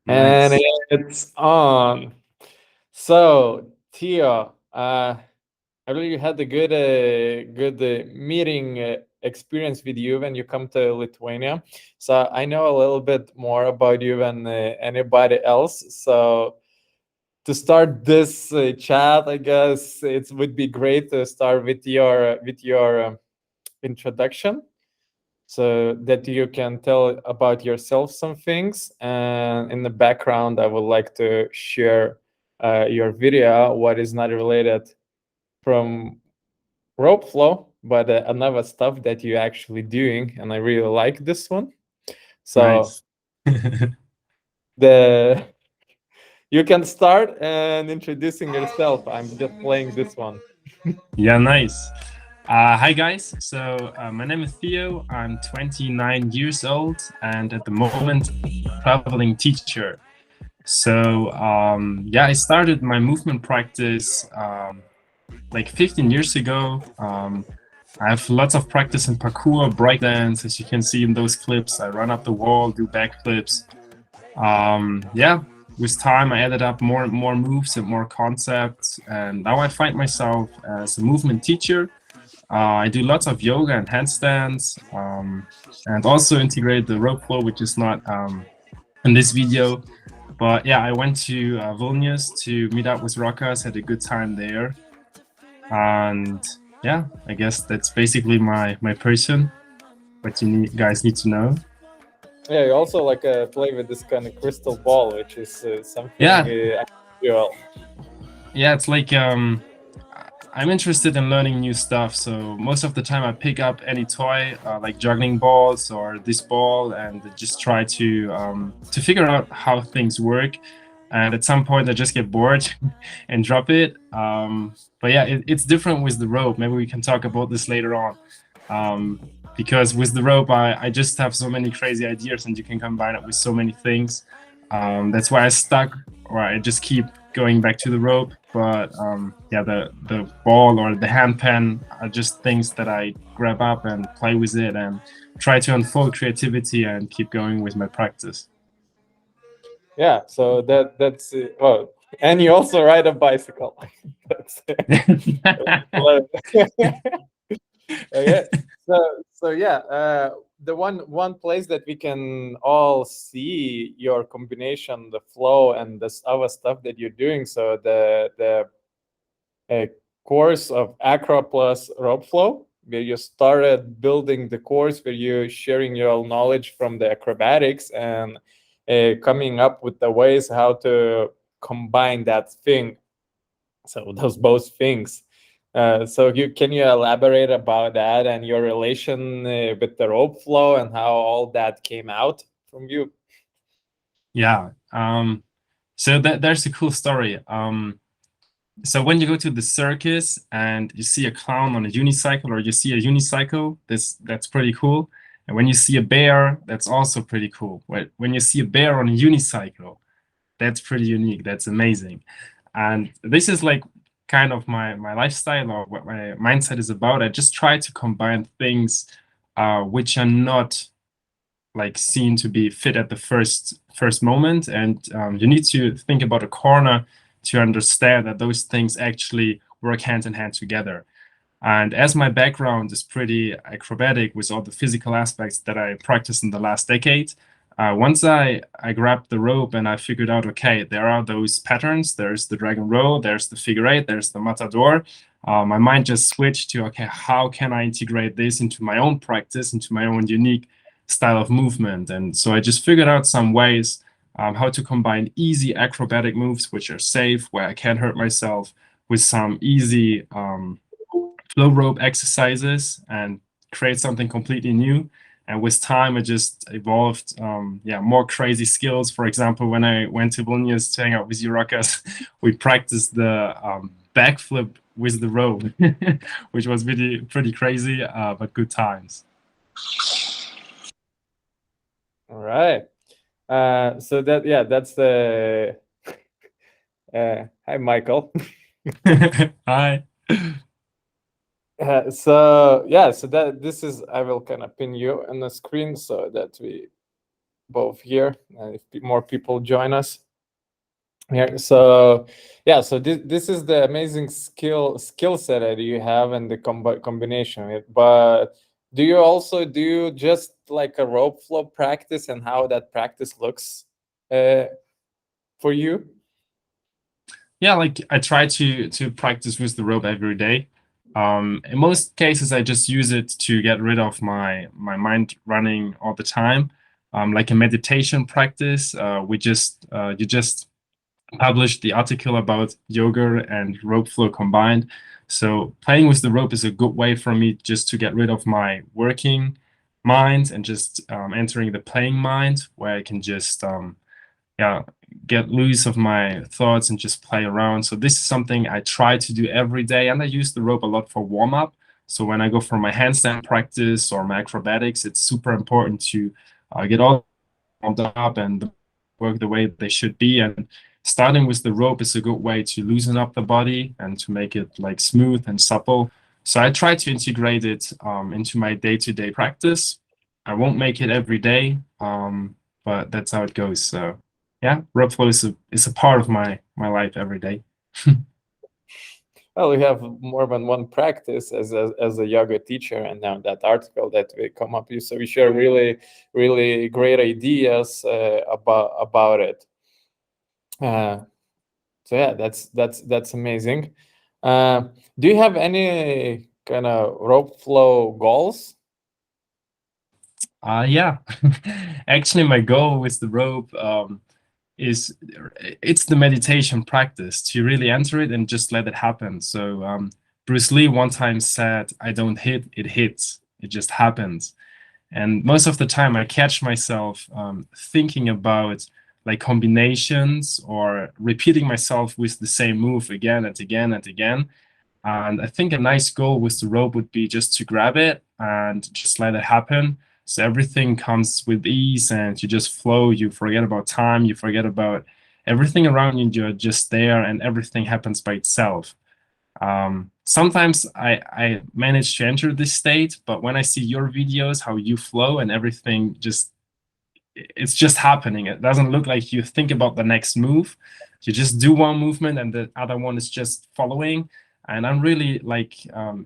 And Nice. it's on. So, Theo, I believe you had a good meeting experience with you when you come to Lithuania. So I know a little bit more about you than anybody else. So to start this chat, I guess it would be great to start with your introduction, so that you can tell about yourself some things. And in the background, I would like to share your video, what is not related from rope flow, but another stuff that you're actually doing, and I really like this one. So Nice. the you can start and introducing yourself. I'm just playing this one. Yeah, nice. Hi, guys. So, my name is Theo. I'm 29 years old and at the moment, traveling teacher. So, yeah, I started my movement practice like 15 years ago. I have lots of practice in parkour, breakdance, as you can see in those clips. I run up the wall, do backflips. Yeah, with time, I added up more and more moves and more concepts, and now I find myself as a movement teacher. I do lots of yoga and handstands, and also integrate the rope flow, which is not in this video. But yeah, I went to Vilnius to meet up with Rokas, had a good time there, and yeah, I guess that's basically my person. What guys need to know. Yeah, you also like play with this kind of crystal ball, which is something Yeah, unusual. yeah, it's like I'm interested in learning new stuff, so most of the time I pick up any toy, like juggling balls or this ball, and just try to figure out how things work. And at some point, I just get bored and drop it. But yeah, it's different with the rope. Maybe we can talk about this later on. Because with the rope, I just have so many crazy ideas, and you can combine it with so many things. That's why I stuck, or I just keep going back to the rope. But yeah, the ball or the hand pen are just things that I grab up and play with it and try to unfold creativity and keep going with my practice. Yeah, so that's oh, and you also ride a bicycle. That's okay. So yeah, the one place that we can all see your combination, the flow, and this other stuff that you're doing. So the course of acro plus rope flow, where you started building the course, where you're sharing your knowledge from the acrobatics and coming up with the ways how to combine that thing. So those both things. So you elaborate about that and your relation with the rope flow and how all that came out from you? Yeah. So there's a cool story. So when you go to the circus and you see a clown on a unicycle, or you see a unicycle, that's pretty cool. And when you see a bear, that's also pretty cool. When you see a bear on a unicycle, that's pretty unique. That's amazing. And this is like kind of my lifestyle, or what my mindset is about. I just try to combine things which are not like seen to be fit at the first moment, and you need to think about a corner to understand that those things actually work hand in hand together. And as my background is pretty acrobatic with all the physical aspects that I practiced in the last decade, once I grabbed the rope and I figured out, okay, there are those patterns. There's the dragon roll, there's the figure eight, there's the matador. My mind just switched to, okay, how can I integrate this into my own practice, into my own unique style of movement? And so I just figured out some ways how to combine easy acrobatic moves, which are safe, where I can't hurt myself, with some easy flow rope exercises and create something completely new. And with time, I just evolved, yeah, more crazy skills. For example, when I went to Vilnius to hang out with you, Rokas, we practiced the backflip with the rope, which was really pretty crazy, but good times. All right. So that's the hi Michael. Hi. So yeah, so that this is I will kind of pin you on the screen so that we both here. If more people join us. Yeah, so yeah, so this is the amazing skill set that you have and the combination. But do you also do just like a rope flow practice and how that practice looks for you? Yeah, like I try to practice with the rope every day. In most cases, I just use it to get rid of my mind running all the time. Like a meditation practice, you just published the article about yoga and rope flow combined. So playing with the rope is a good way for me just to get rid of my working mind and just entering the playing mind, where I can just yeah, get loose of my thoughts and just play around. So this is something I try to do every day, and I use the rope a lot for warm up. So when I go for my handstand practice or my acrobatics, it's super important to get all warmed up and work the way they should be. And starting with the rope is a good way to loosen up the body and to make it like smooth and supple. So I try to integrate it into my day-to-day practice. I won't make it every day, but that's how it goes. So yeah, rope flow is a part of my life every day. Well, we have more than one practice as a yoga teacher, and now that article that we come up with, so we share really great ideas about it. So yeah, that's amazing. Do you have any kind of rope flow goals? Yeah, actually, my goal with the rope is it's the meditation practice to really enter it and just let it happen. So Bruce Lee one time said, "I don't hit, it hits. It just happens." And most of the time, I catch myself thinking about like combinations or repeating myself with the same move again and again and again. And I think a nice goal with the rope would be just to grab it and just let it happen. So everything comes with ease and you just flow. You forget about time. You forget about everything around you. You're just there and everything happens by itself. Sometimes I manage to enter this state, but when I see your videos, how you flow and everything it's just happening. It doesn't look like you think about the next move. You just do one movement and the other one is just following. And I'm really like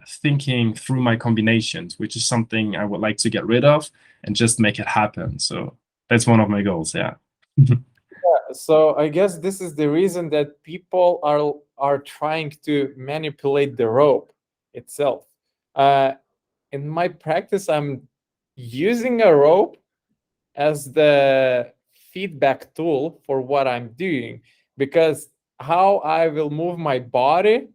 thinking through my combinations, which is something I would like to get rid of and just make it happen. So that's one of my goals. Yeah. So I guess this is the reason that people are trying to manipulate the rope itself. In my practice, I'm using a rope as the feedback tool for what I'm doing, because how I will move my body,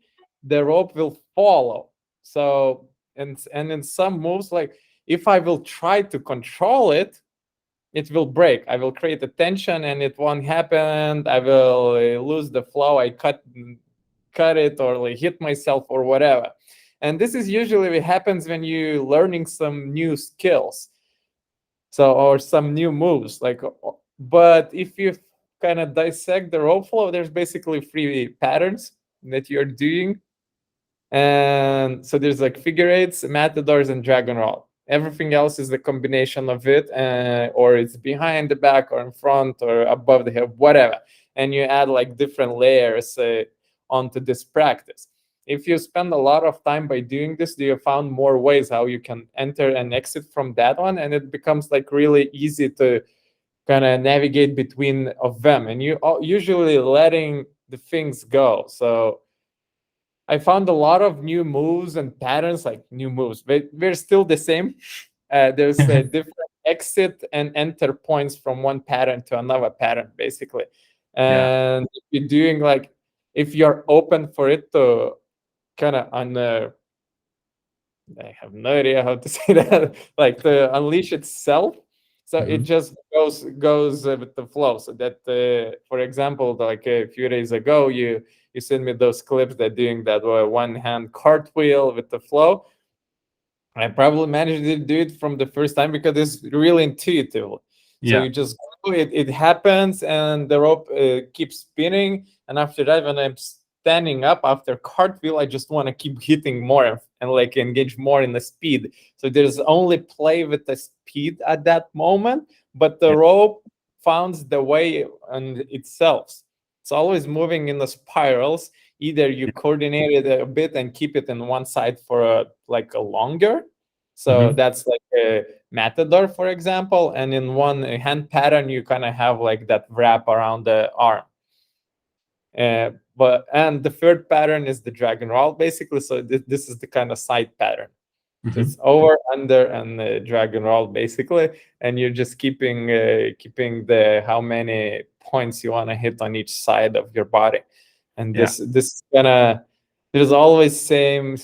the rope will follow. So and in some moves, like if I will try to control it, it will break. I will create a tension and it won't happen. I will lose the flow. I cut it or like hit myself or whatever. And this is usually what happens when you learning some new skills, so or some new moves. Like, but if you kind of dissect the rope flow, there's basically three patterns that you're doing. And so there's like figure eights, matadors, and dragon roll. Everything else is the combination of it, or it's behind the back, or in front, or above the hip, whatever. And you add like different layers onto this practice. If you spend a lot of time by doing this, you found more ways how you can enter and exit from that one, and it becomes like really easy to kind of navigate between of them, and you usually letting the things go. So I found a lot of new moves and patterns, like new moves, but we're still the same. There's a different exit and enter points from one pattern to another pattern, basically. Yeah. And if you're doing like, if you're open for it to kind of I have no idea how to say that, like to unleash itself. So it just goes with the flow. So that, for example, like a few days ago, you sent me those clips that doing that one hand cartwheel with the flow. I probably managed to do it from the first time because it's really intuitive. So Yeah. you just go, it happens, and the rope keeps spinning. And after that, when I'm standing up after cartwheel, I just want to keep hitting more and like engage more in the speed. So there's only play with the speed at that moment, but the Yeah. rope finds the way on itself. It's always moving in the spirals. Either you Yeah. coordinate it a bit and keep it in one side for like a longer. So Hmm. that's like a matador, for example. And in one hand pattern, you kind of have like that wrap around the arm. And the third pattern is the dragon roll, basically. So this is the kind of side pattern. So Hmm. it's over, under, and dragon roll basically, and you're just keeping the how many points you want to hit on each side of your body, and Yeah. this gonna there's always same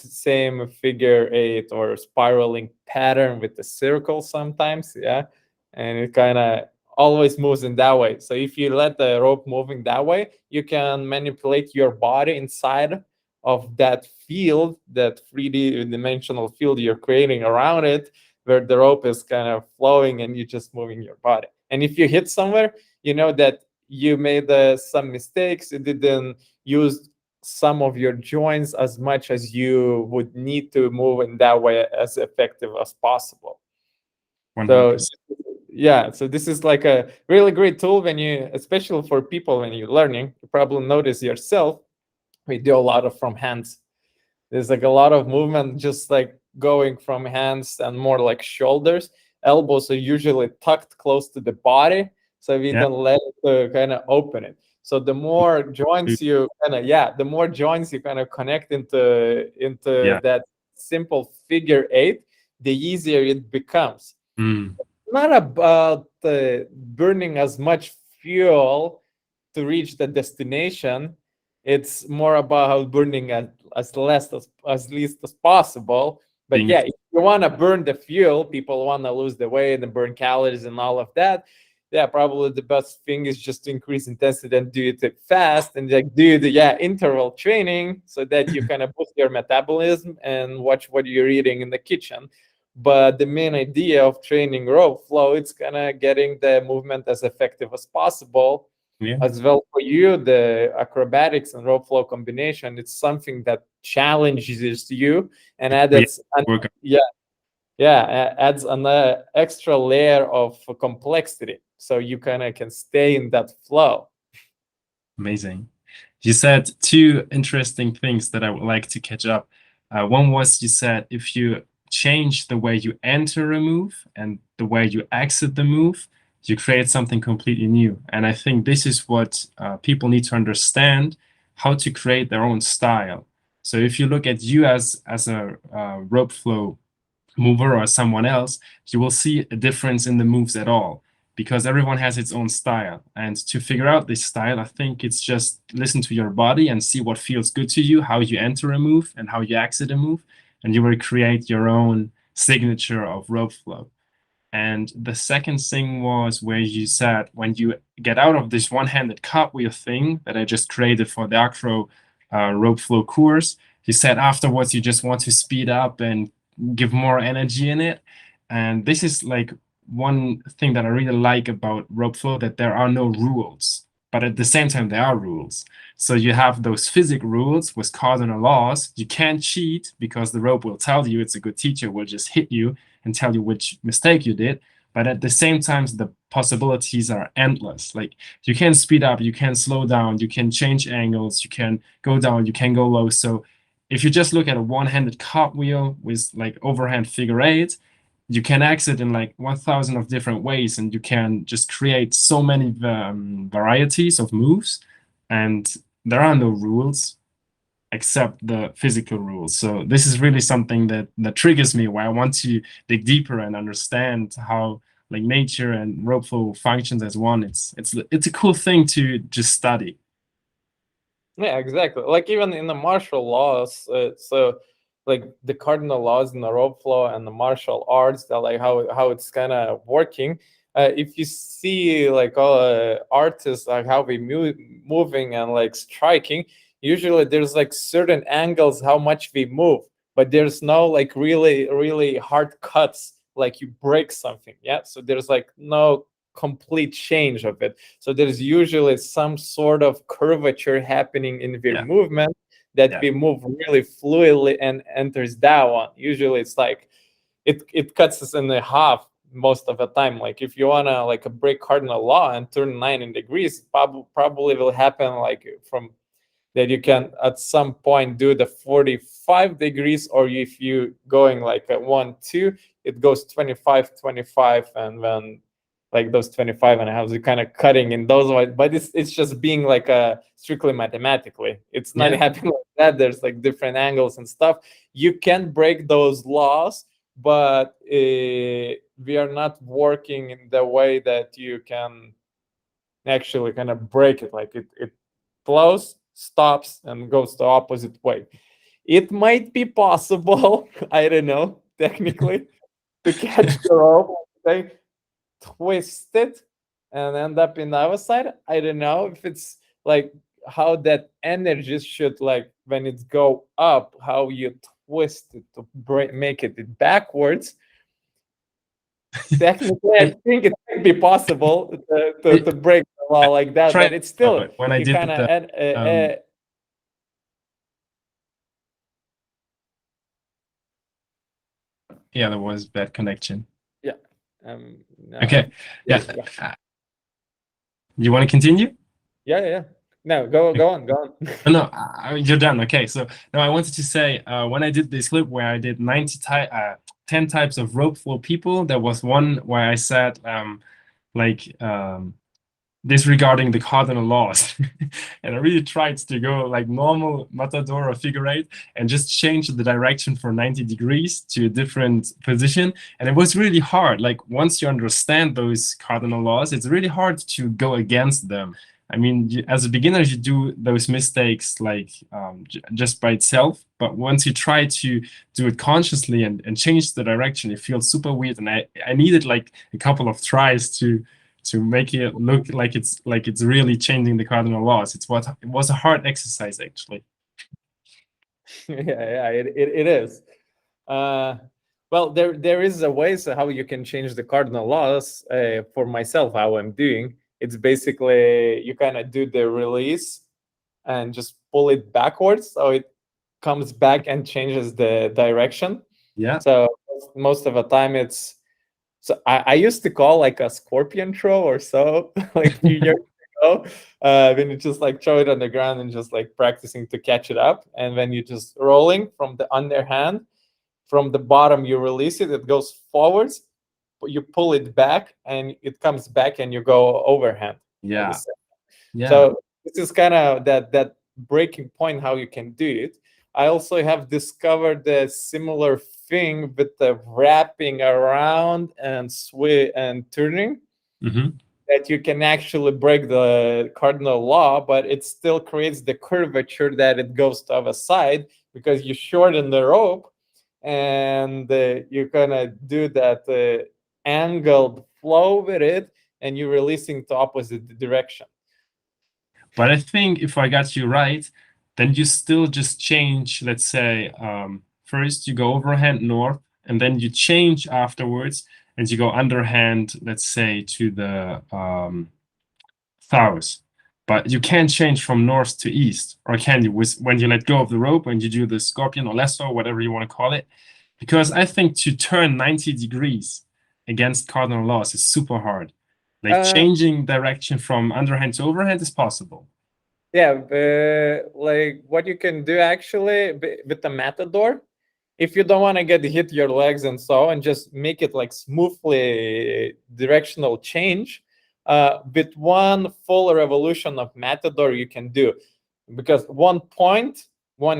figure eight or spiraling pattern with the circle sometimes, yeah, and it kind of always moves in that way. So if you let the rope moving that way, you can manipulate your body inside of that field, that 3D dimensional field you're creating around it, where the rope is kind of flowing and you're just moving your body. And if you hit somewhere, you know that you made some mistakes. You didn't use some of your joints as much as you would need to move in that way as effective as possible. So 100%. yeah, so this is like a really great tool when you, especially for people when you're learning. You probably notice yourself. We do a lot of from hands. There's like a lot of movement just like going from hands and more like shoulders. Elbows are usually tucked close to the body, so we Yeah. don't let it kind of open it. So the more joints you kind of, yeah, the more joints you kind of connect into Yeah. that simple figure eight, the easier it becomes. Mm. Not about burning as much fuel to reach the destination. It's more about how burning as less as least as possible. But Being yeah, if you want to burn the fuel, people want to lose the weight and burn calories and all of that. Yeah, probably the best thing is just to increase intensity and do it fast and like do the interval training so that you kind of boost your metabolism and watch what you're eating in the kitchen. But the main idea of training rope flow, it's kind of getting the movement as effective as possible. yeah. As well for you, the acrobatics and rope flow combination, it's something that challenges you and Yeah. adds Work. yeah, adds an extra layer of complexity, so you kind of can stay in that flow. Amazing. You said two interesting things that I would like to catch up. One was you said if you change the way you enter a move and the way you exit the move, you create something completely new. And I think this is what people need to understand, how to create their own style. So if you look at you as a rope flow mover or someone else, you will see a difference in the moves at all because everyone has its own style. And to figure out this style, I think it's just listen to your body and see what feels good to you, how you enter a move and how you exit a move, and you will create your own signature of rope flow. And the second thing was where you said when you get out of this one-handed cartwheel thing that I just created for the acro rope flow course, you said afterwards you just want to speed up and give more energy in it. And this is like one thing that I really like about rope flow, that there are no rules, but at the same time there are rules. So you have those physics rules with cardinal laws. You can't cheat because the rope will tell you, it's a good teacher, will just hit you and tell you which mistake you did. But at the same time, the possibilities are endless. Like you can speed up, you can slow down, you can change angles, you can go down, you can go low. So if you just look at a one-handed cartwheel with like overhand figure eight, you can exit in like 1,000 of different ways, and you can just create so many varieties of moves, and there are no rules accept the physical rules. So this is really something that triggers me, where I want to dig deeper and understand how like nature and rope flow functions as one. It's a cool thing to just study. Yeah, exactly. Like even in the martial laws, so like the cardinal laws in the rope flow and the martial arts, that like how it's kind of working. If you see like all artists, like how we moving and like striking, usually there's like certain angles how much we move, but there's no like really hard cuts like you break something. Yeah, so there's like no complete change of it. So there's usually some sort of curvature happening in the Yeah, movement that yeah, we move really fluidly and enters that one. Usually it's like it cuts us in half most of the time. Like if you want to like break cardinal law and turn 90 degrees, probably will happen like from that you can at some point do the 45 degrees, or if you going like a 1-2, it goes 25 and then like those 25 and a half, you're kind of cutting in those ways, but it's just being like a strictly mathematically, it's not happening like that. There's like different angles and stuff. You can break those laws, but we are not working in the way that you can actually kind of break it. Like it flows, stops, and goes the opposite way. It might be possible, I don't know, technically, to catch the rope, say, twist it, and end up in the other side. I don't know if it's like how that energy should, like when it's go up, how you twist it to make it backwards. Technically, I think it might be possible to break the law like that, but it's still, when I you did kind of yeah, there was bad connection. yeah. No, Okay. yeah. You want to continue? Yeah. No, go on. No, you're done. Okay, so now I wanted to say when I did this clip where I did 10 types of rope flow people, there was one where I said disregarding the cardinal laws, and I really tried to go like normal matador or figure eight and just change the direction for 90 degrees to a different position, and it was really hard. Like once you understand those cardinal laws, it's really hard to go against them. I mean, as a beginner, you do those mistakes like just by itself. But once you try to do it consciously and change the direction, it feels super weird. And I needed like a couple of tries to make it look like it's really changing the cardinal laws. It was a hard exercise actually. Yeah, it is. Well, there is a ways how you can change the cardinal laws. For myself, how I'm doing, it's basically you kind of do the release and just pull it backwards, so it comes back and changes the direction. Yeah. So most of the time it's, so I used to call like a scorpion throw or so, like a few years ago, when you just like throw it on the ground and just like practicing to catch it up. And when you're just rolling from the underhand, from the bottom, you release it, it goes forwards, but you pull it back and it comes back and you go overhand. Yeah. So this is kind of that breaking point, how you can do it. I also have discovered a similar thing with the wrapping around and and turning, that you can actually break the cardinal law, but it still creates the curvature that it goes to other side because you shorten the rope, and you're gonna do that angled flow with it, and you're releasing to opposite direction. But I think if I got you right, then you still just change, let's say, first you go overhand north, and then you change afterwards, and you go underhand, let's say, to the south. But you can't change from north to east, or can you, when you let go of the rope and you do the scorpion or lasso, whatever you want to call it? Because I think to turn 90 degrees against cardinal laws is super hard. Like changing direction from underhand to overhand is possible. Yeah, like what you can do actually with the matador, if you don't want to get hit your legs and so on, just make it like smoothly directional change. With one full revolution of matador, you can do, because one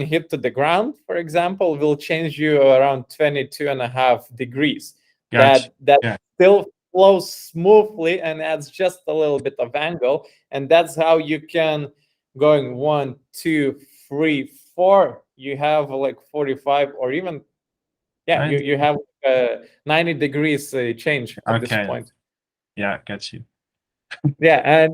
hit to the ground, for example, will change you around 22.5 degrees. Gotcha. That still flows smoothly and adds just a little bit of angle, and that's how you can going 1, 2, 3, 4. You have like 45, or even you have 90 degrees change at this point. Yeah, got you. Yeah, and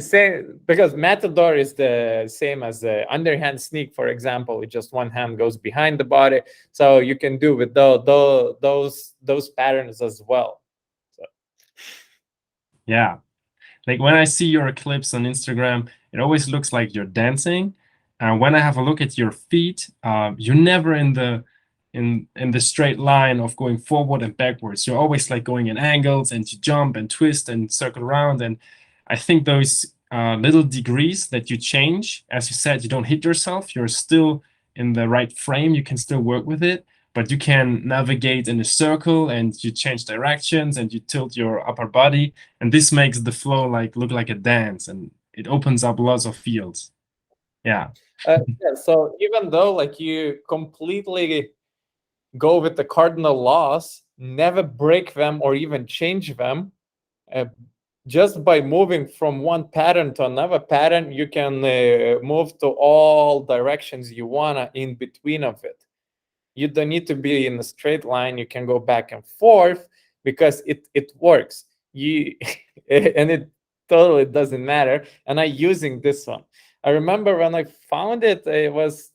same because matador is the same as the underhand sneak, for example. It just one hand goes behind the body, so you can do with those patterns as well. So. Yeah, like when I see your clips on Instagram, it always looks like you're dancing, and when I have a look at your feet, you're never in the in the straight line of going forward and backwards. You're always like going in angles, and you jump and twist and circle around. And I think those little degrees that you change, as you said, you don't hit yourself. You're still in the right frame. You can still work with it, but you can navigate in a circle, and you change directions, and you tilt your upper body, and this makes the flow like look like a dance, and it opens up lots of fields. Yeah. Yeah, so even though like you completely go with the cardinal laws, never break them or even change them, just by moving from one pattern to another pattern, you can move to all directions you wanna in between of it. You don't need to be in a straight line. You can go back and forth because it works. You and it totally doesn't matter. And I'm using this one. I remember when I found it, it was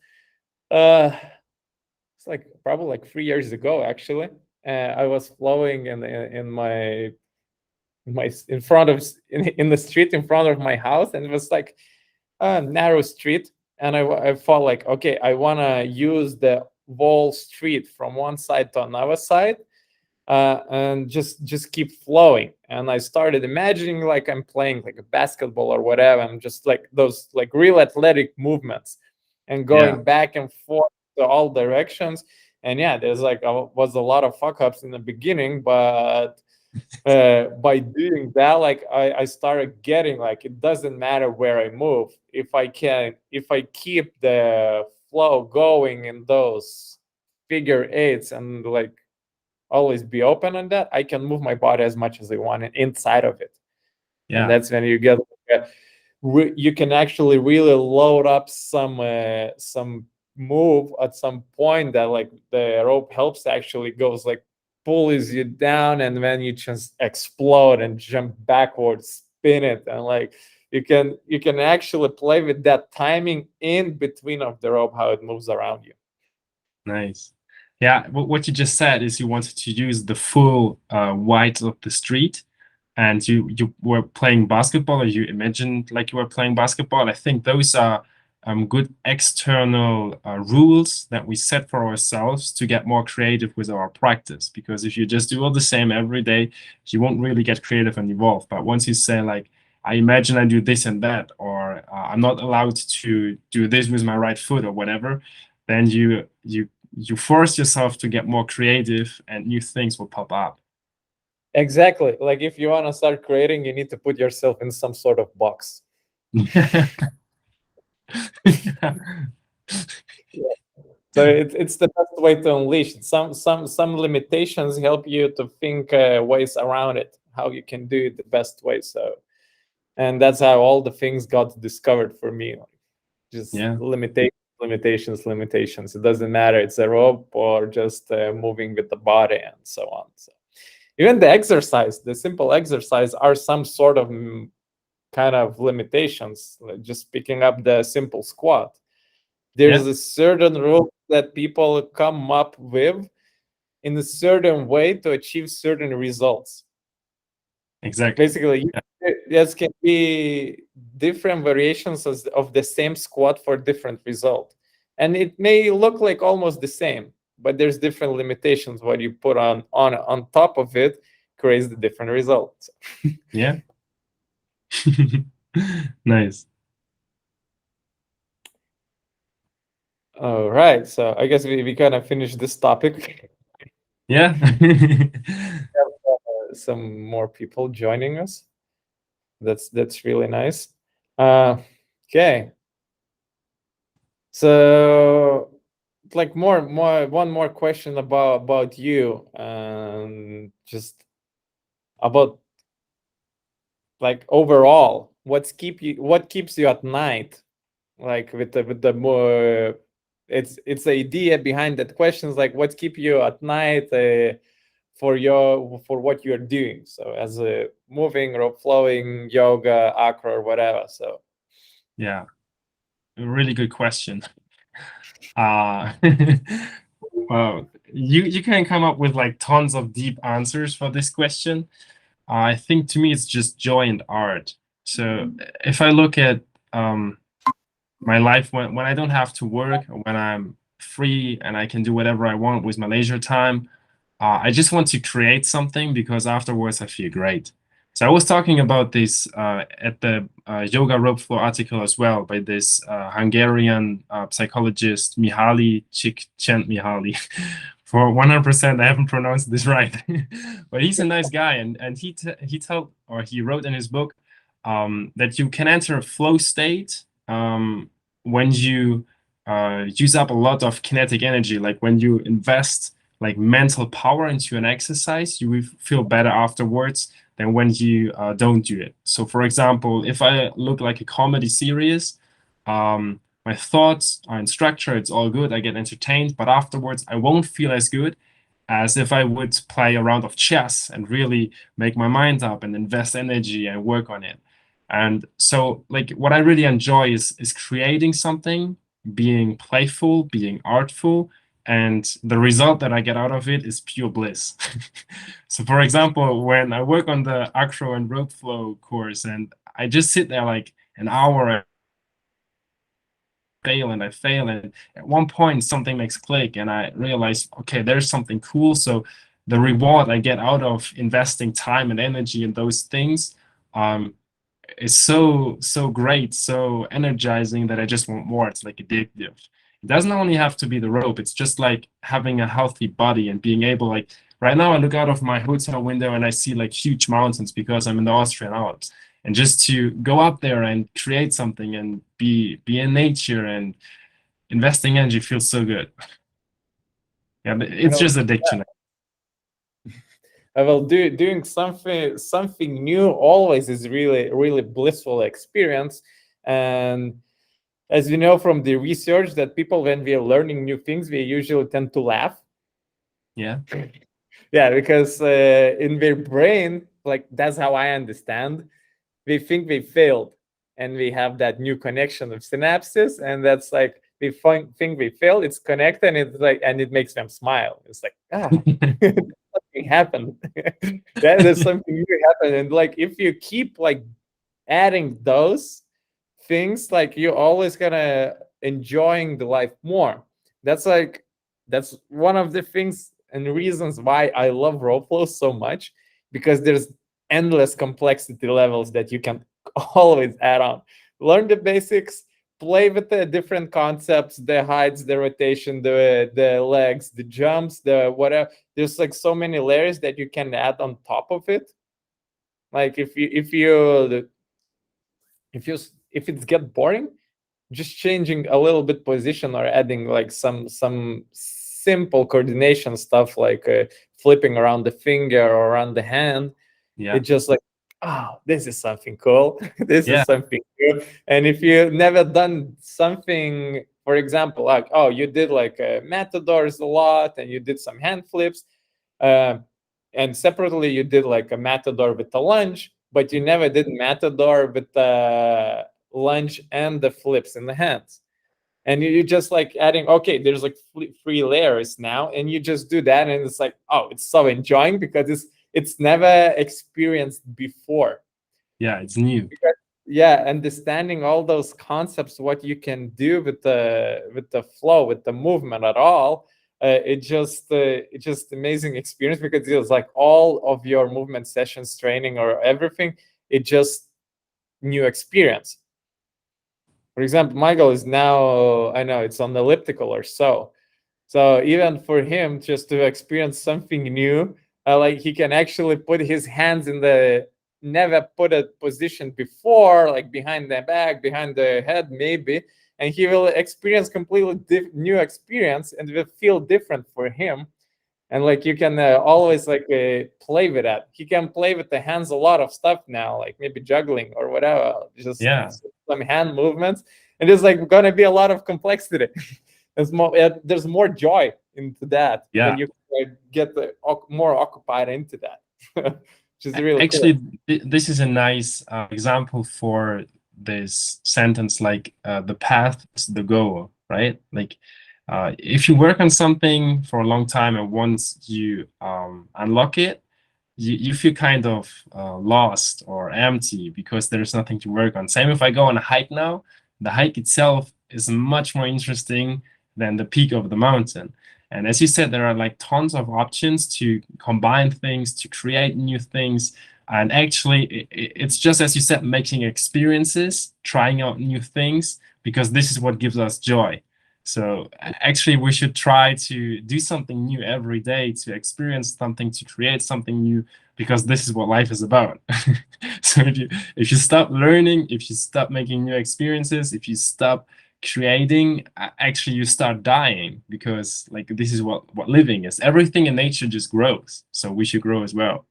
it's like probably like 3 years ago actually. I was flowing in my in front of in the street in front of my house, and it was like a narrow street, and I felt like, okay, I want to use the whole street from one side to another side, and just keep flowing. And I started imagining like I'm playing like a basketball or whatever. I'm just like those like real athletic movements and going back and forth to all directions. And yeah, there's like was a lot of fuck ups in the beginning, but by doing that, like I started getting like it doesn't matter where I move, if I keep the flow going in those figure eights and like always be open on that, I can move my body as much as I want inside of it. And that's when you get you can actually really load up some move at some point that like the rope helps actually goes like pulls you down, and then you just explode and jump backwards, spin it, and like you can actually play with that timing in between of the rope, how it moves around you. Nice. Yeah, what you just said is you wanted to use the full width of the street, and you were playing basketball, or you imagined like you were playing basketball. I think those are good external rules that we set for ourselves to get more creative with our practice. Because if you just do all the same every day, you won't really get creative and evolve. But once you say like, I imagine I do this and that, or I'm not allowed to do this with my right foot or whatever, then you force yourself to get more creative, and new things will pop up. Exactly. Like if you want to start creating, you need to put yourself in some sort of box. So it's the best way to unleash it. Some limitations help you to think ways around it, how you can do it the best way. So, and that's how all the things got discovered for me. Like just limitations. It doesn't matter. It's a rope or just moving with the body and so on. So even the exercise, the simple exercise, are some sort of kind of limitations. Like just picking up the simple squat. There's a certain rule that people come up with in a certain way to achieve certain results. Exactly. Basically, yes, can be different variations of the same squat for different result. And it may look like almost the same, but there's different limitations. What you put on top of it creates the different results. Yeah. Nice. All right. So I guess we kind of finished this topic. Yeah. Some more people joining us. That's really nice. Okay. So like one more question about you, and just about like overall, what keeps you at night, like with the more it's the idea behind that questions, like what keep you at night for what you're doing, so as a moving, rope flowing, yoga, acro, or whatever. So yeah, a really good question. Well, you can come up with like tons of deep answers for this question. I think to me it's just joy and art. So if I look at my life when I don't have to work, or when I'm free and I can do whatever I want with my leisure time. I just want to create something because afterwards I feel great. So I was talking about this at the Yoga Rope Flow article as well by this Hungarian psychologist Mihaly Csikszentmihalyi. For 100%, I haven't pronounced this right, but he's a nice guy, and he wrote in his book that you can enter a flow state when you use up a lot of kinetic energy, like when you invest like mental power into an exercise, you will feel better afterwards than when you don't do it. So for example, if I look like a comedy series, my thoughts are in structure, it's all good, I get entertained, but afterwards I won't feel as good as if I would play a round of chess and really make my mind up and invest energy and work on it. And so like what I really enjoy is creating something, being playful, being artful, and the result that I get out of it is pure bliss. So for example, when I work on the acro and rope flow course and I just sit there like an hour, I fail, and at one point something makes click and I realize, okay, there's something cool. So the reward I get out of investing time and energy in those things is so great, so energizing that I just want more. It's like addictive. It doesn't only have to be the rope. It's just like having a healthy body and being able, like right now I look out of my hotel window and I see like huge mountains because I'm in the Austrian Alps. And just to go up there and create something and be in nature and investing energy feels so good. Yeah, but it's just addiction. Well, doing something new always is really blissful experience. And as you know from the research, that people, when we are learning new things, we usually tend to laugh. Yeah. Yeah, because in their brain, like that's how I understand, they think they failed, and we have that new connection of synapses, and that's like they think they failed. It's connected, and it's like, and it makes them smile. It's like something happened. There's something new happened, and like if you keep like adding those things, like you're always gonna enjoying the life more. That's one of the things and reasons why I love rope flow so much, because there's endless complexity levels that you can always add on. Learn the basics, play with the different concepts, the heights, the rotation, the legs, the jumps, the whatever. There's like so many layers that you can add on top of it. Like if it's get boring, just changing a little bit position or adding like some simple coordination stuff, like flipping around the finger or around the hand. It's just like, oh, this is something cool. This is something good. And if you never done something, for example, like, oh, you did like matadors a lot and you did some hand flips, and separately you did like a matador with a lunge, but you never did matador with the lunge and the flips in the hands. And you just like adding, okay, there's like 3 layers now, and you just do that, and it's like, oh, it's so enjoying because it's never experienced before. Yeah, it's new. Because, understanding all those concepts, what you can do with the flow, with the movement at all, it's just amazing experience, because it's like all of your movement sessions, training, or everything, it just new experience. For example, Michael is now, I know it's on the elliptical or so. So even for him, just to experience something new, like he can actually put his hands in the never put a position before, like behind the back, behind the head, maybe, and he will experience completely new experience, and it will feel different for him. And like you can always like play with that. He can play with the hands a lot of stuff now, like maybe juggling or whatever, just some hand movements, and there's like gonna be a lot of complexity. There's more joy into that when you get more occupied into that. Which is really actually cool. This is a nice example for this sentence, like the path is the goal, right? Like if you work on something for a long time and once you unlock it, you feel kind of lost or empty because there's nothing to work on. Same if I go on a hike now, the hike itself is much more interesting than the peak of the mountain. And as you said, there are like tons of options to combine things, to create new things. And actually, it's just as you said, making experiences, trying out new things, because this is what gives us joy. So actually, we should try to do something new every day, to experience something, to create something new, because this is what life is about. So if you stop learning, if you stop making new experiences, if you stop creating, actually you start dying, because like this is what living is. Everything in nature just grows, so we should grow as well.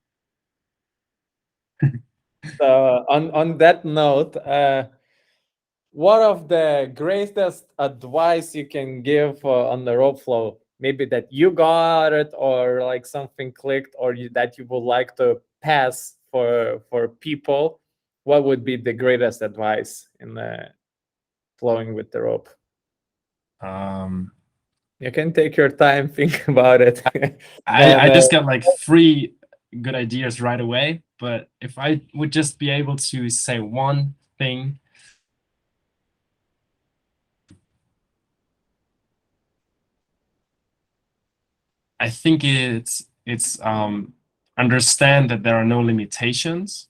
So on that note, what of the greatest advice you can give on the rope flow? Maybe that you got it, or like something clicked, or that you would like to pass for people. What would be the greatest advice in the flowing with the rope? You can take your time, think about it. I just got like 3 good ideas right away, but if I would just be able to say one thing, I think it's understand that there are no limitations.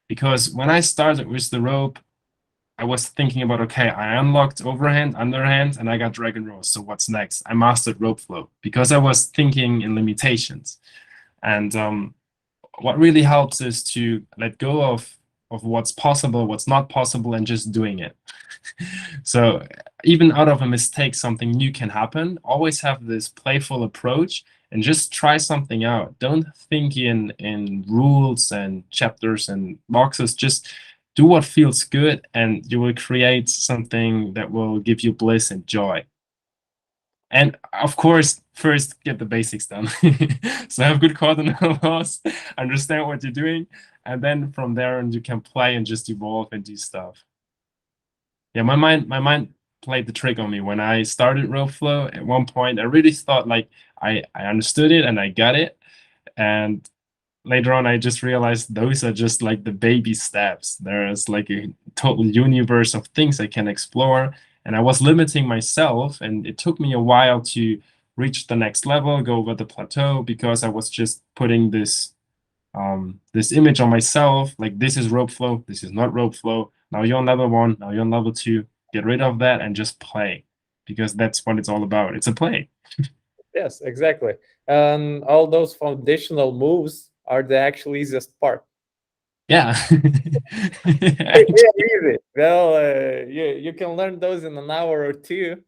Because when I started with the rope, I was thinking about, okay, I unlocked overhand, underhand, and I got drag and roll. So what's next? I mastered rope flow because I was thinking in limitations. And what really helps is to let go of what's possible, what's not possible, and just doing it. So even out of a mistake, something new can happen. Always have this playful approach and just try something out. Don't think in rules and chapters and boxes. Just do what feels good, and you will create something that will give you bliss and joy. And of course, first get the basics done. So have good cardinal laws, understand what you're doing, and then from there on you can play and just evolve and do stuff. Yeah, my mind played the trick on me when I started rope flow. At one point, I really thought like I understood it and I got it, and later on I just realized those are just like the baby steps. There's like a total universe of things I can explore, and I was limiting myself, and it took me a while to reach the next level, go over the plateau, because I was just putting this image on myself, like this is rope flow, this is not rope flow. Now you're on level 1, now you're on level 2. Get rid of that and just play, because that's what it's all about. It's a play. Yes, exactly. And all those foundational moves are the actual easiest part. Yeah. Yeah, easy. Well, you can learn those in an hour or two,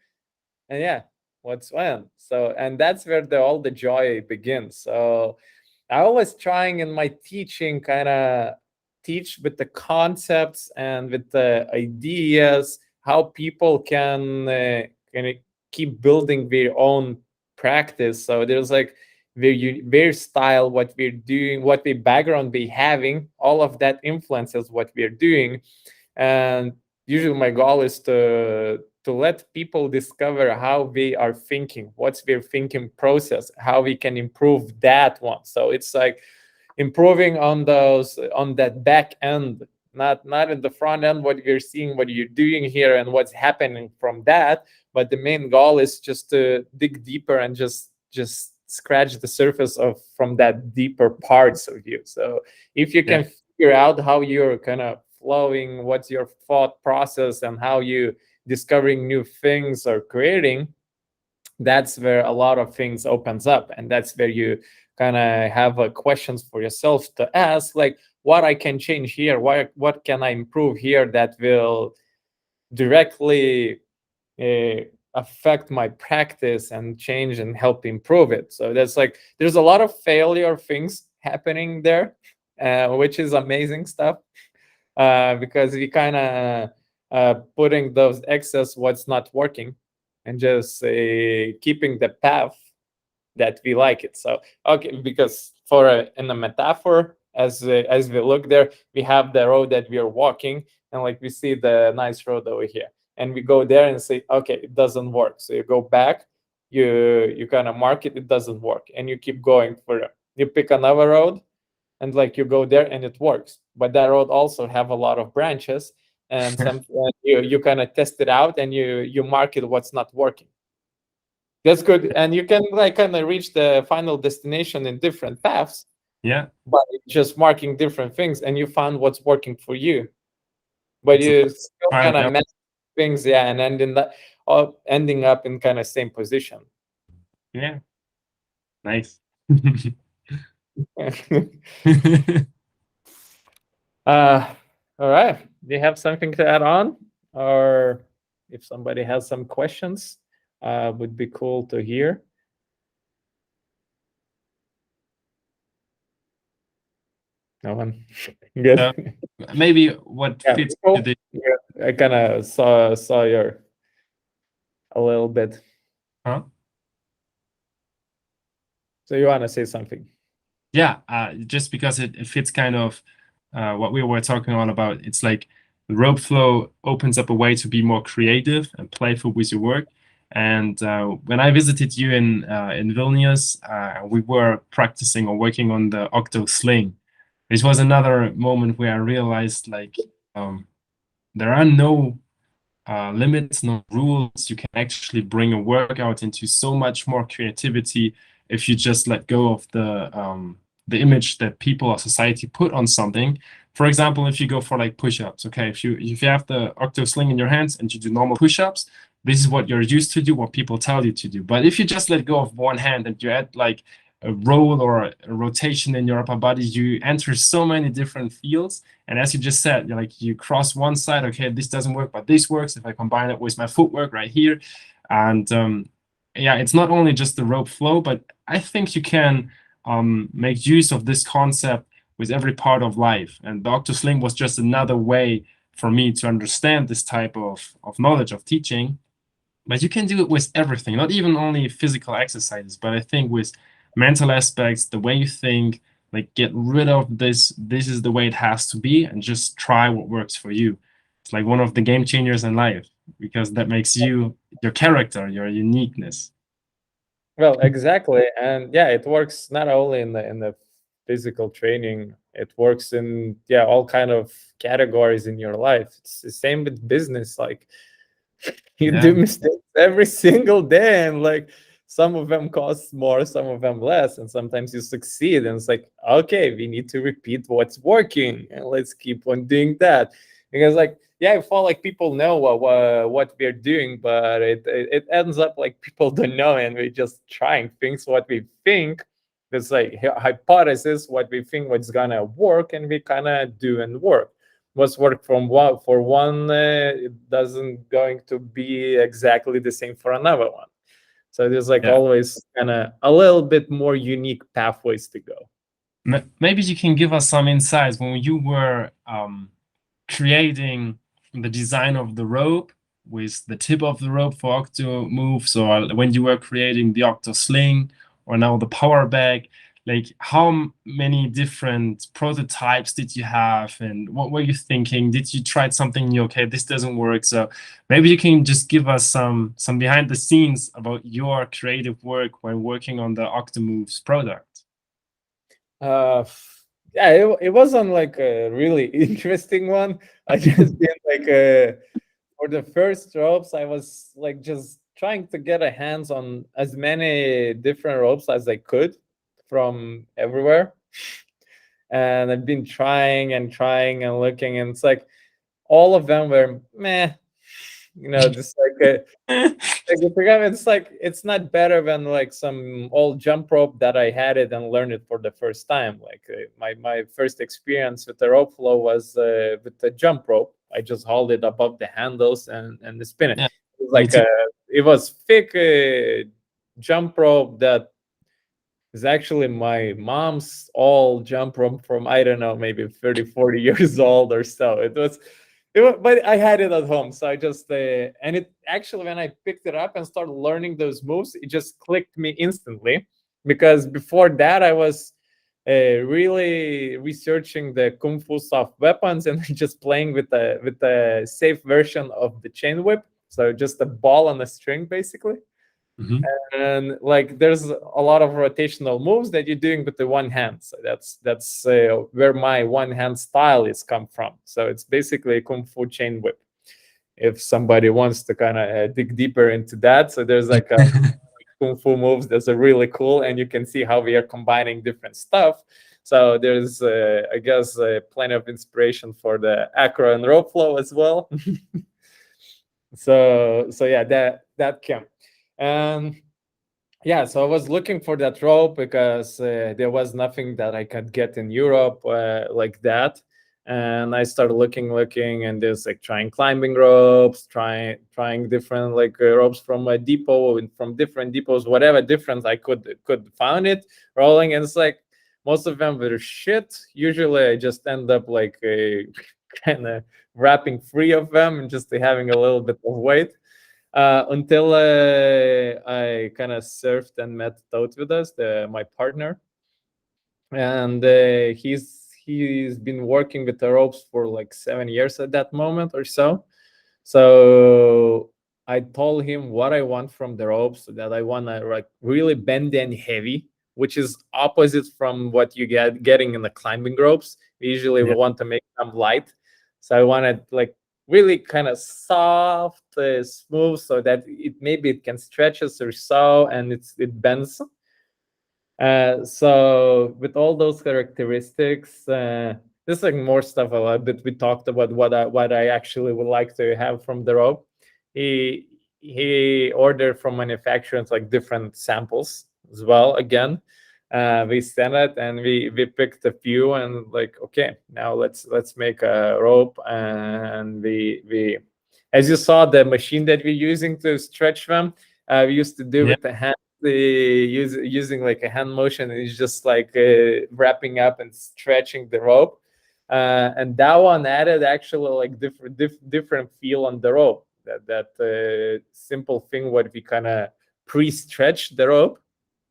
and yeah, what's when. So, and that's where all the joy begins. So I was trying in my teaching kind of teach with the concepts and with the ideas how people can keep building their own practice. So there's like their style, what we're doing, what the background we having, all of that influences what we're doing. And usually my goal is to let people discover how they are thinking, what's their thinking process, how we can improve that one. So it's like improving on that back end, not in the front end, what you're seeing, what you're doing here and what's happening from that. But the main goal is just to dig deeper and just scratch the surface of from that deeper parts of you. So if you can figure out how you're kind of flowing, what's your thought process, and how you discovering new things or creating, that's where a lot of things opens up, and that's where you kind of have questions for yourself to ask, like what I can change here, what can I improve here that will directly affect my practice and change and help improve it. So that's like there's a lot of failure things happening there, which is amazing stuff, because we kind of putting those excess what's not working and just keeping the path that we like it. So okay, because in a metaphor, as we look there, we have the road that we are walking, and like we see the nice road over here, and we go there and say, okay, it doesn't work. So you go back, you kind of mark it, it doesn't work, and you keep going further. You pick another road, and like you go there and it works, but that road also have a lot of branches, and some you kind of test it out and you mark it what's not working. That's good. And you can like kind of reach the final destination in different paths Yeah, by just marking different things, and you found what's working for you. But it's a you still trial kind and of error. mess things, yeah, and ending up in kind of same position. Yeah, nice. uh, all right. Do you have something to add on, or if somebody has some questions, would be cool to hear. No one. So Good. maybe what Yeah, fits to cool. the Yeah, I kind of saw your a little bit. huh? So you want to say something? Yeah, just because it fits kind of what we were talking on about. It's like the rope flow opens up a way to be more creative and playful with your work. And when I visited you in Vilnius, we were practicing or working on the octo sling. This was another moment where I realized like there are no limits, no rules. You can actually bring a workout into so much more creativity if you just let go of the image that people or society put on something. For example, if you go for like push-ups, okay, if you have the octo sling in your hands and you do normal push-ups, this is what you're used to do, what people tell you to do. But if you just let go of one hand and you add like a roll or a rotation in your upper body, you enter so many different fields. And as you just said, like you cross one side, okay, this doesn't work, but this works if I combine it with my footwork right here. And yeah, it's not only just the rope flow, but I think you can make use of this concept with every part of life. And the Octosling was just another way for me to understand this type of knowledge of teaching. But you can do it with everything, not even only physical exercises, but I think with mental aspects, the way you think, like get rid of this is the way it has to be, and just try what works for you. It's like one of the game changers in life because that makes you your character, your uniqueness. Well, exactly, and yeah, it works not only in the physical training. It works in all kind of categories in your life. It's the same with business. Like you do Yeah. mistakes every single day, and like some of them cost more, some of them less, and sometimes you succeed, and it's like, okay, we need to repeat what's working and let's keep on doing that. Because like I feel like people know what we're doing, but it ends up like people don't know, and we're just trying things what we think. It's like hypothesis, what we think what's gonna work, and we kind of do and work. What's work from one for one, it doesn't going to be exactly the same for another one. So there's like Yeah. always kind of a little bit more unique pathways to go. Maybe you can give us some insights when you were creating the design of the rope with the tip of the rope for Octomoves, or when you were creating the Octo Sling, or now the power bag. Like how many different prototypes did you have, and what were you thinking? Did you try something new? Okay, this doesn't work. So maybe you can just give us some behind the scenes about your creative work when working on the Octomoves product. Uh, yeah, it wasn't like a really interesting one. I just did like for the first ropes, I was like just trying to get a hands on as many different ropes as I could from everywhere. And I've been trying and trying and looking, and it's like all of them were meh. Just like the program, it's like it's not better than like some old jump rope that I had it and learned it for the first time. Like my first experience with the rope flow was with the jump rope. I just hold it above the handles and spin it. Yeah, It was me like too. it was thick jump rope that is actually my mom's all jump rope from, I don't know, maybe 30, 40 years old or so. But I had it at home. So I just, and it actually, when I picked it up and started learning those moves, it just clicked me instantly. Because before that, I was really researching the Kung Fu soft weapons and just playing with the safe version of the chain whip. So just a ball on a string, basically. Mhm. And like there's a lot of rotational moves that you're doing with the one hand. So that's where my one hand style is come from. So it's basically a kung fu chain whip, if somebody wants to kind of dig deeper into that. So there's like kung fu moves that's really cool, and you can see how we are combining different stuff. So there's, I guess, plenty of inspiration for the acro and rope flow as well. So yeah, that came. And yeah, so I was looking for that rope because there was nothing that I could get in Europe like that. And I started looking, and there's like trying climbing ropes, trying different like ropes from a depot and from different depots, whatever difference I could find it rolling. And it's like most of them were shit. Usually I just end up like kind of wrapping free of them and just having a little bit of weight. Until I kind of surfed and met Tautvydas, my partner, and he's been working with the ropes for like 7 years at that moment or so. So I told him what I want from the ropes, that I want to like really bend and heavy, which is opposite from what you getting in the climbing ropes. Usually we Yeah. want to make them light. So I wanted like really kind of soft, smooth, so that it can stretch us or so, and it bends. So with all those characteristics, this is like more stuff a lot that we talked about what I actually would like to have from the rope. He ordered from manufacturers like different samples as well. Again, we sent it and we picked a few, and like, okay, now let's make a rope. And we as you saw, the machine that we're using to stretch them, we used to do Yeah. with the hand, using like a hand motion. It's just like wrapping up and stretching the rope. And that one added actually like different feel on the rope. That simple thing what we kind of pre-stretch the rope.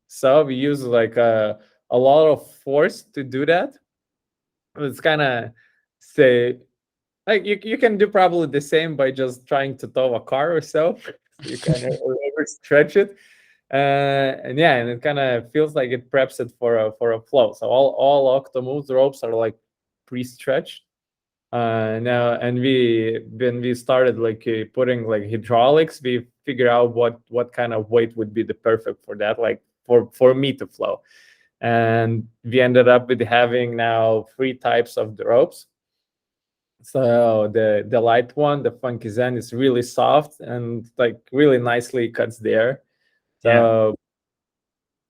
So we use like a lot of force to do that. It's kind of say like you can do probably the same by just trying to tow a car or so. So you kind of stretch it, and yeah, and it kind of feels like it preps it for a flow. So all Octomoves ropes are like pre-stretched. Now, and when we started like putting like hydraulics, we figure out what kind of weight would be the perfect for that, like for me to flow. And we ended up with having now 3 types of the ropes. So the light one, the Funky Zen, is really soft and like really nicely cuts the air. Yeah. So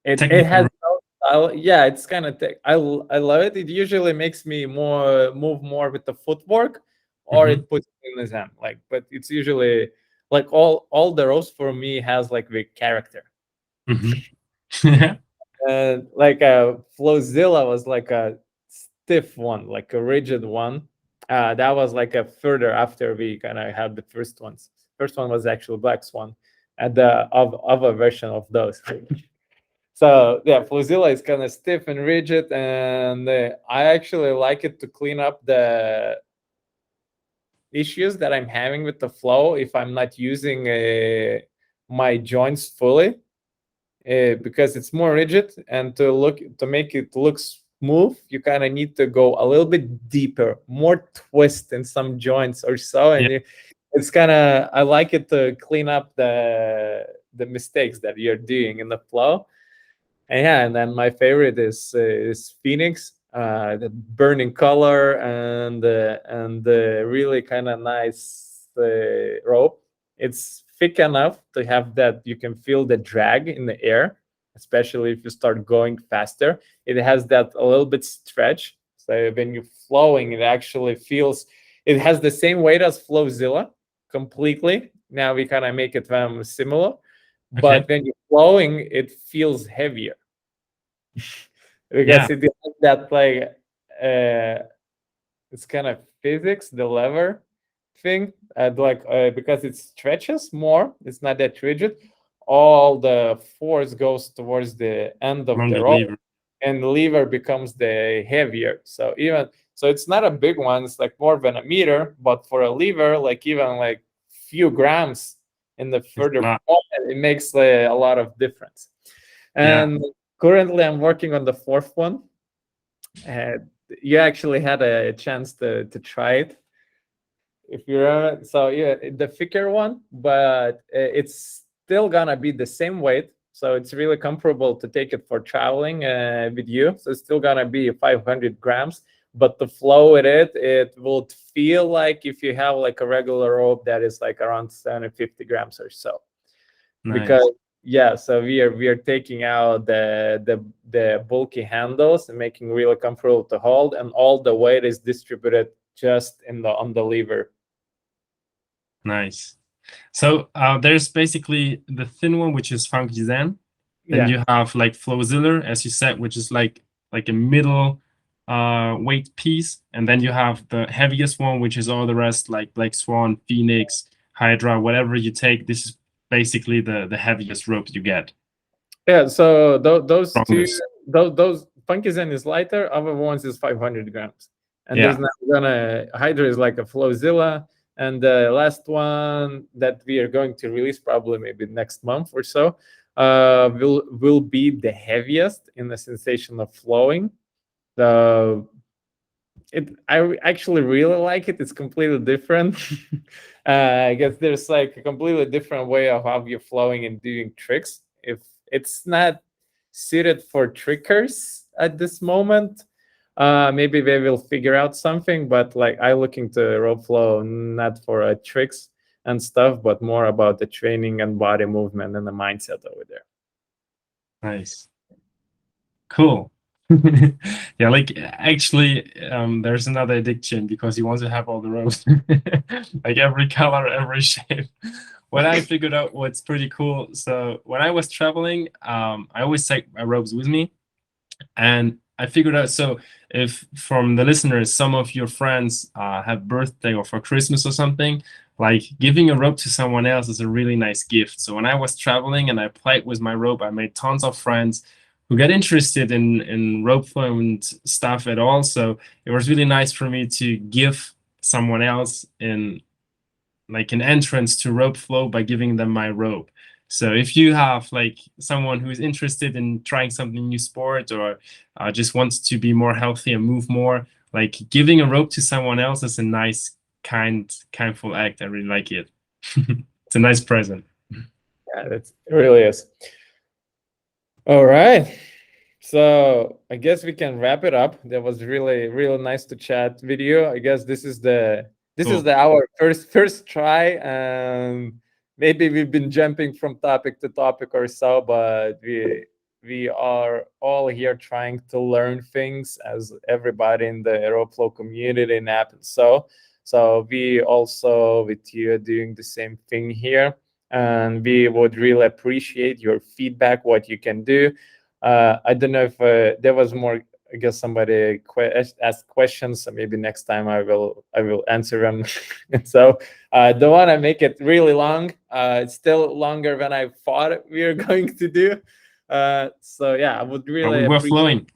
it has Technical. no style. Yeah, it's kind of I love it. It usually makes me move more with the footwork, or Hmm. it puts me in the Zen. Like, but it's usually like all the rows for me has like the character. Hmm. Yeah. Like Flowzilla was like a stiff one, like a rigid one. That was like a further after we kind of had the first ones. First one was actually Black Swan, and the of a version of those. So yeah, Flowzilla is kind of stiff and rigid, and I actually like it to clean up the issues that I'm having with the flow if I'm not using my joints fully, because it's more rigid, and to make it look smooth, you kind of need to go a little bit deeper, more twist in some joints or so, Yeah. and it's kind of, I like it to clean up the mistakes that you're doing in the flow. And yeah, and then my favorite is Phoenix, the burning color and the really kind of nice rope. It's thick enough to have that you can feel the drag in the air, especially if you start going faster. It has that a little bit stretch, so when you're flowing, it actually feels. It has the same weight as Flowzilla, completely. Now we kind of make it similar, Okay. but when you're flowing, it feels heavier Yeah. because it has that like it's kind of physics, the lever thing, like because it stretches more, it's not that rigid. All the force goes towards the end of Along the the rope, lever. and the lever becomes the heavier. So even so, it's not a big one. It's like more than a meter, but for a lever, like even like few grams in the It's a further lot. point, it makes a lot of difference. Yeah. And currently, I'm working on the fourth one. Uh, you actually had a chance to try it if you so yeah, the thicker one, but it's still gonna be the same weight. so it's really comfortable to take it for traveling with you. So it's still gonna be 500 grams, but the flow with it will feel like if you have like a regular rope that is like around 750 grams or so. Nice. Because yeah, so we are taking out the bulky handles and making really comfortable to hold, and all the weight is distributed just on the lever. Nice. So there's basically the thin one, which is Funky Zen. Then Yeah. you have like Flowzilla, as you said, which is like a middle weight piece, and then you have the heaviest one, which is all the rest, like Black Swan, Phoenix, Hydra, whatever you take. This is basically the heaviest rope you get. Yeah, so those two, Strongest. those Funky Zen is lighter, other ones is 500 grams. And Yeah. there's not gonna, Hydra is like a Flowzilla, and the last one that we are going to release probably maybe next month or so will be the heaviest in the sensation of flowing. I actually really like it. It's completely different. I guess there's like a completely different way of how you're flowing and doing tricks. If it's not suited for trickers at this moment, maybe they will figure out something. But like I look into rope flow not for tricks and stuff, but more about the training and body movement and the mindset over there. Nice. Cool. Yeah, like actually there's another addiction because you want to have all the ropes. Like every color, every shape. What I figured out what's pretty cool. So when I was traveling, I always take my ropes with me. And I figured out, so if from the listeners, some of your friends have birthday or for Christmas or something, like giving a rope to someone else is a really nice gift. So when I was traveling and I played with my rope, I made tons of friends who got interested in rope flow and stuff at all. So it was really nice for me to give someone else in like an entrance to rope flow by giving them my rope. So if you have like someone who's interested in trying something new sport or just wants to be more healthy and move more, like giving a rope to someone else is a nice, kindful act. I really like it. It's a nice present. Yeah, it really is. All right. So I guess we can wrap it up. That was really, really nice to chat with you. I guess this is our first try, and maybe we've been jumping from topic to topic or so, but we are all here trying to learn things as everybody in the Aeroflow community and app and so we also with you doing the same thing here, and we would really appreciate your feedback, what you can do. I don't know if there was more. I guess somebody asked questions, so maybe next time I will answer them. And so don't want to make it really long. It's still longer than I thought we were going to do. So yeah, I would really we're flowing.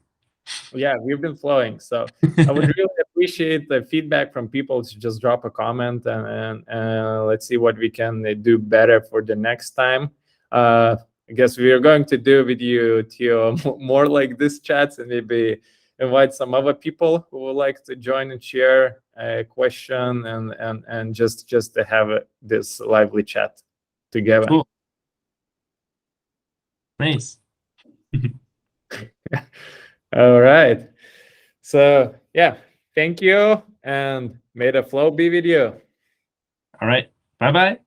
Yeah, we've been flowing. So I would really appreciate the feedback from people to just drop a comment and let's see what we can do better for the next time. I guess we are going to do with you, Theo, more like this chats, and maybe invite some other people who would like to join and share a question and just to have this lively chat together. Cool. Nice. All right. So yeah, thank you, and may the flow be with you. All right. Bye-bye.